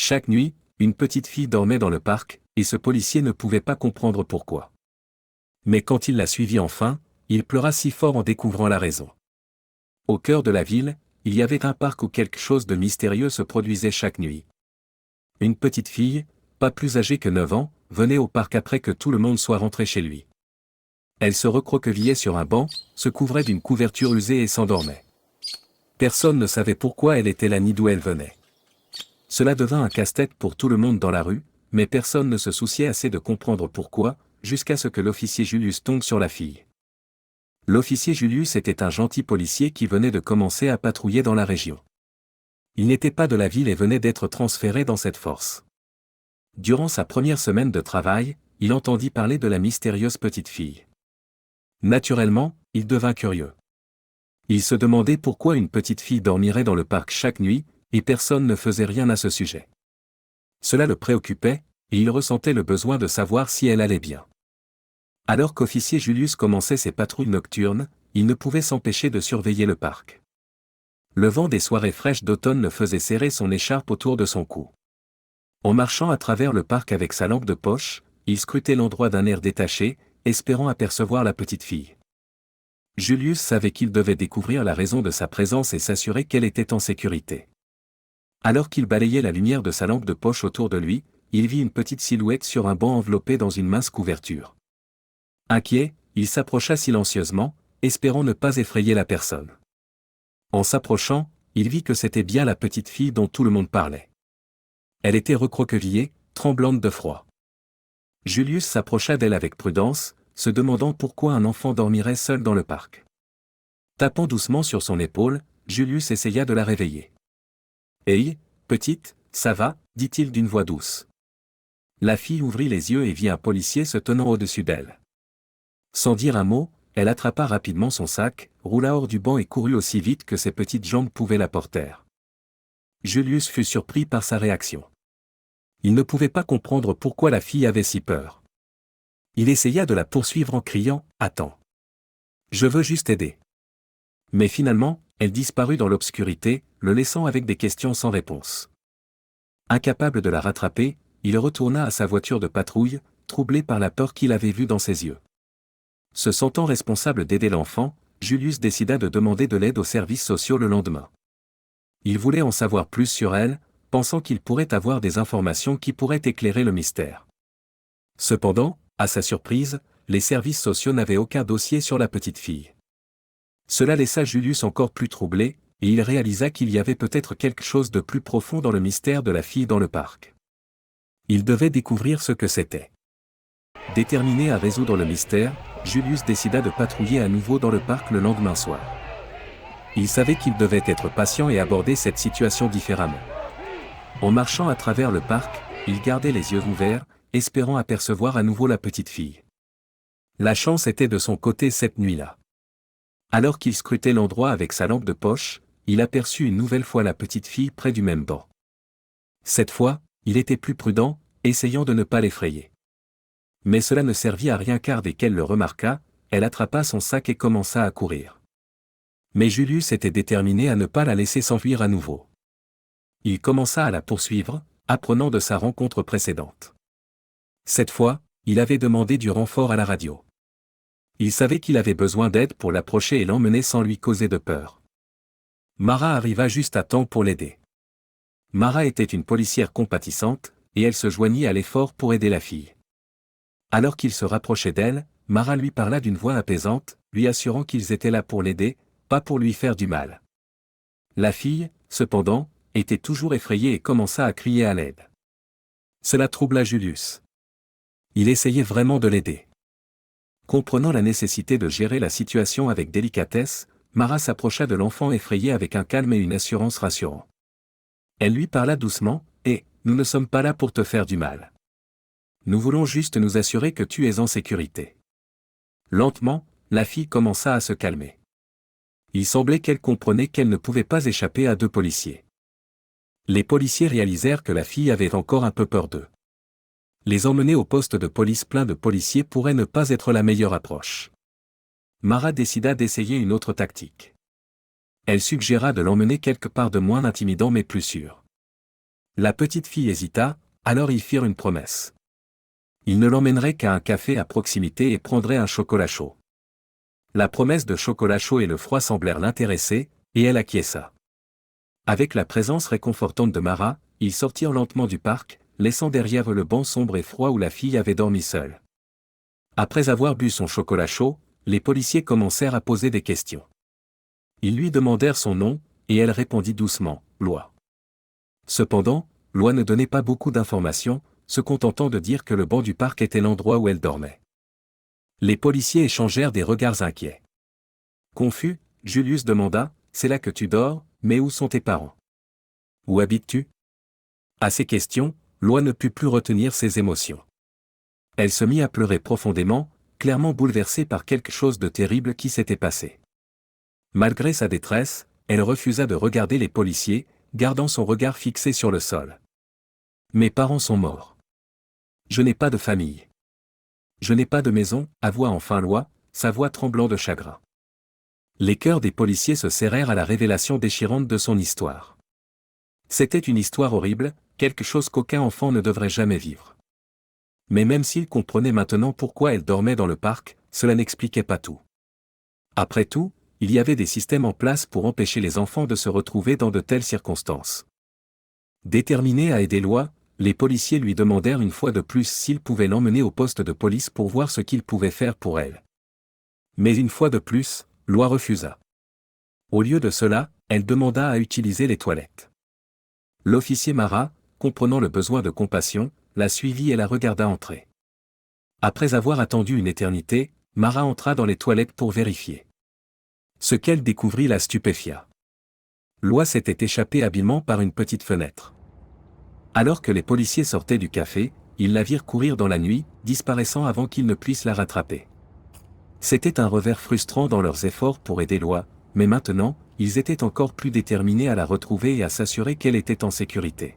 Chaque nuit, une petite fille dormait dans le parc, et ce policier ne pouvait pas comprendre pourquoi. Mais quand il la suivit enfin, il pleura si fort en découvrant la raison. Au cœur de la ville, il y avait un parc où quelque chose de mystérieux se produisait chaque nuit. Une petite fille, pas plus âgée que 9 ans, venait au parc après que tout le monde soit rentré chez lui. Elle se recroquevillait sur un banc, se couvrait d'une couverture usée et s'endormait. Personne ne savait pourquoi elle était là ni d'où elle venait. Cela devint un casse-tête pour tout le monde dans la rue, mais personne ne se souciait assez de comprendre pourquoi, jusqu'à ce que l'officier Julius tombe sur la fille. L'officier Julius était un gentil policier qui venait de commencer à patrouiller dans la région. Il n'était pas de la ville et venait d'être transféré dans cette force. Durant sa première semaine de travail, il entendit parler de la mystérieuse petite fille. Naturellement, il devint curieux. Il se demandait pourquoi une petite fille dormirait dans le parc chaque nuit, et personne ne faisait rien à ce sujet. Cela le préoccupait, et il ressentait le besoin de savoir si elle allait bien. Alors qu'officier Julius commençait ses patrouilles nocturnes, il ne pouvait s'empêcher de surveiller le parc. Le vent des soirées fraîches d'automne le faisait serrer son écharpe autour de son cou. En marchant à travers le parc avec sa lampe de poche, il scrutait l'endroit d'un air détaché, espérant apercevoir la petite fille. Julius savait qu'il devait découvrir la raison de sa présence et s'assurer qu'elle était en sécurité. Alors qu'il balayait la lumière de sa lampe de poche autour de lui, il vit une petite silhouette sur un banc enveloppé dans une mince couverture. Inquiet, il s'approcha silencieusement, espérant ne pas effrayer la personne. En s'approchant, il vit que c'était bien la petite fille dont tout le monde parlait. Elle était recroquevillée, tremblante de froid. Julius s'approcha d'elle avec prudence, se demandant pourquoi un enfant dormirait seul dans le parc. Tapant doucement sur son épaule, Julius essaya de la réveiller. « Hey, petite, ça va ?» dit-il d'une voix douce. La fille ouvrit les yeux et vit un policier se tenant au-dessus d'elle. Sans dire un mot, elle attrapa rapidement son sac, roula hors du banc et courut aussi vite que ses petites jambes pouvaient la porter. Julius fut surpris par sa réaction. Il ne pouvait pas comprendre pourquoi la fille avait si peur. Il essaya de la poursuivre en criant « Attends. Je veux juste aider. » Mais finalement, elle disparut dans l'obscurité, le laissant avec des questions sans réponse. Incapable de la rattraper, il retourna à sa voiture de patrouille, troublé par la peur qu'il avait vue dans ses yeux. Se sentant responsable d'aider l'enfant, Julius décida de demander de l'aide aux services sociaux le lendemain. Il voulait en savoir plus sur elle, pensant qu'il pourrait avoir des informations qui pourraient éclairer le mystère. Cependant, à sa surprise, les services sociaux n'avaient aucun dossier sur la petite fille. Cela laissa Julius encore plus troublé, et il réalisa qu'il y avait peut-être quelque chose de plus profond dans le mystère de la fille dans le parc. Il devait découvrir ce que c'était. Déterminé à résoudre le mystère, Julius décida de patrouiller à nouveau dans le parc le lendemain soir. Il savait qu'il devait être patient et aborder cette situation différemment. En marchant à travers le parc, il gardait les yeux ouverts, espérant apercevoir à nouveau la petite fille. La chance était de son côté cette nuit-là. Alors qu'il scrutait l'endroit avec sa lampe de poche, il aperçut une nouvelle fois la petite fille près du même banc. Cette fois, il était plus prudent, essayant de ne pas l'effrayer. Mais cela ne servit à rien car dès qu'elle le remarqua, elle attrapa son sac et commença à courir. Mais Julius était déterminé à ne pas la laisser s'enfuir à nouveau. Il commença à la poursuivre, apprenant de sa rencontre précédente. Cette fois, il avait demandé du renfort à la radio. Il savait qu'il avait besoin d'aide pour l'approcher et l'emmener sans lui causer de peur. Mara arriva juste à temps pour l'aider. Mara était une policière compatissante, et elle se joignit à l'effort pour aider la fille. Alors qu'il se rapprochait d'elle, Mara lui parla d'une voix apaisante, lui assurant qu'ils étaient là pour l'aider, pas pour lui faire du mal. La fille, cependant, était toujours effrayée et commença à crier à l'aide. Cela troubla Julius. Il essayait vraiment de l'aider. Comprenant la nécessité de gérer la situation avec délicatesse, Mara s'approcha de l'enfant effrayé avec un calme et une assurance rassurant. Elle lui parla doucement, « Et, nous ne sommes pas là pour te faire du mal. Nous voulons juste nous assurer que tu es en sécurité. » Lentement, la fille commença à se calmer. Il semblait qu'elle comprenait qu'elle ne pouvait pas échapper à deux policiers. Les policiers réalisèrent que la fille avait encore un peu peur d'eux. Les emmener au poste de police plein de policiers pourrait ne pas être la meilleure approche. Mara décida d'essayer une autre tactique. Elle suggéra de l'emmener quelque part de moins intimidant mais plus sûr. La petite fille hésita, alors ils firent une promesse. Ils ne l'emmèneraient qu'à un café à proximité et prendraient un chocolat chaud. La promesse de chocolat chaud et le froid semblèrent l'intéresser, et elle acquiesça. Avec la présence réconfortante de Mara, ils sortirent lentement du parc, laissant derrière eux le banc sombre et froid où la fille avait dormi seule. Après avoir bu son chocolat chaud, les policiers commencèrent à poser des questions. Ils lui demandèrent son nom, et elle répondit doucement, Loi. Cependant, Loi ne donnait pas beaucoup d'informations, se contentant de dire que le banc du parc était l'endroit où elle dormait. Les policiers échangèrent des regards inquiets. Confus, Julius demanda, c'est là que tu dors, mais où sont tes parents? Où habites-tu? À ces questions, Loi ne put plus retenir ses émotions. Elle se mit à pleurer profondément, clairement bouleversée par quelque chose de terrible qui s'était passé. Malgré sa détresse, elle refusa de regarder les policiers, gardant son regard fixé sur le sol. Mes parents sont morts. Je n'ai pas de famille. Je n'ai pas de maison, avoua enfin Loi, sa voix tremblant de chagrin. Les cœurs des policiers se serrèrent à la révélation déchirante de son histoire. C'était une histoire horrible, quelque chose qu'aucun enfant ne devrait jamais vivre. Mais même s'ils comprenaient maintenant pourquoi elle dormait dans le parc, cela n'expliquait pas tout. Après tout, il y avait des systèmes en place pour empêcher les enfants de se retrouver dans de telles circonstances. Déterminés à aider Loi, les policiers lui demandèrent une fois de plus s'ils pouvaient l'emmener au poste de police pour voir ce qu'ils pouvaient faire pour elle. Mais une fois de plus, Loi refusa. Au lieu de cela, elle demanda à utiliser les toilettes. L'officier Mara, comprenant le besoin de compassion, la suivit et la regarda entrer. Après avoir attendu une éternité, Mara entra dans les toilettes pour vérifier. Ce qu'elle découvrit la stupéfia. Loi s'était échappée habilement par une petite fenêtre. Alors que les policiers sortaient du café, ils la virent courir dans la nuit, disparaissant avant qu'ils ne puissent la rattraper. C'était un revers frustrant dans leurs efforts pour aider Loi, mais maintenant, ils étaient encore plus déterminés à la retrouver et à s'assurer qu'elle était en sécurité.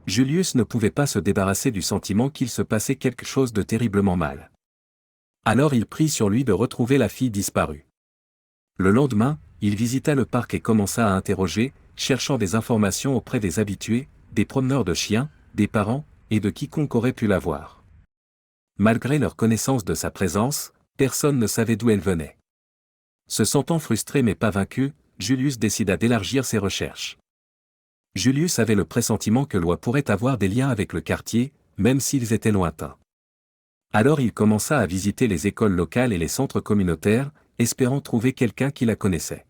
Julius ne pouvait pas se débarrasser du sentiment qu'il se passait quelque chose de terriblement mal. Alors il prit sur lui de retrouver la fille disparue. Le lendemain, il visita le parc et commença à interroger, cherchant des informations auprès des habitués, des promeneurs de chiens, des parents, et de quiconque aurait pu la voir. Malgré leur connaissance de sa présence, personne ne savait d'où elle venait. Se sentant frustré mais pas vaincu, Julius décida d'élargir ses recherches. Julius avait le pressentiment que Loi pourrait avoir des liens avec le quartier, même s'ils étaient lointains. Alors il commença à visiter les écoles locales et les centres communautaires, espérant trouver quelqu'un qui la connaissait.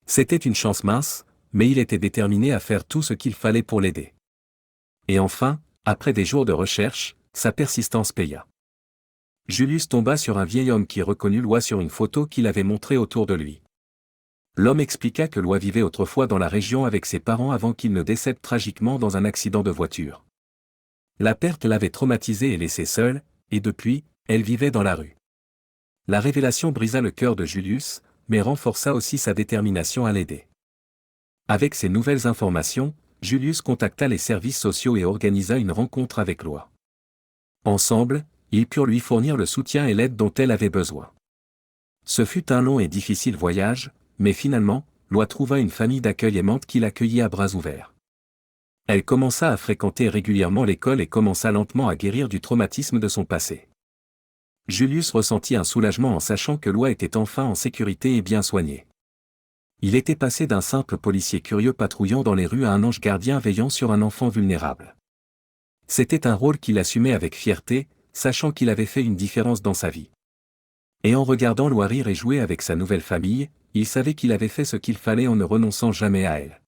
C'était une chance mince, mais il était déterminé à faire tout ce qu'il fallait pour l'aider. Et enfin, après des jours de recherche, sa persistance paya. Julius tomba sur un vieil homme qui reconnut Loi sur une photo qu'il avait montrée autour de lui. L'homme expliqua que Loi vivait autrefois dans la région avec ses parents avant qu'ils ne décèdent tragiquement dans un accident de voiture. La perte l'avait traumatisée et laissée seule, et depuis, elle vivait dans la rue. La révélation brisa le cœur de Julius, mais renforça aussi sa détermination à l'aider. Avec ces nouvelles informations, Julius contacta les services sociaux et organisa une rencontre avec Loi. Ensemble, ils purent lui fournir le soutien et l'aide dont elle avait besoin. Ce fut un long et difficile voyage, mais finalement, Loi trouva une famille d'accueil aimante qui l'accueillit à bras ouverts. Elle commença à fréquenter régulièrement l'école et commença lentement à guérir du traumatisme de son passé. Julius ressentit un soulagement en sachant que Loi était enfin en sécurité et bien soignée. Il était passé d'un simple policier curieux patrouillant dans les rues à un ange gardien veillant sur un enfant vulnérable. C'était un rôle qu'il assumait avec fierté, sachant qu'il avait fait une différence dans sa vie. Et en regardant Loi rire et jouer avec sa nouvelle famille, il savait qu'il avait fait ce qu'il fallait en ne renonçant jamais à elle.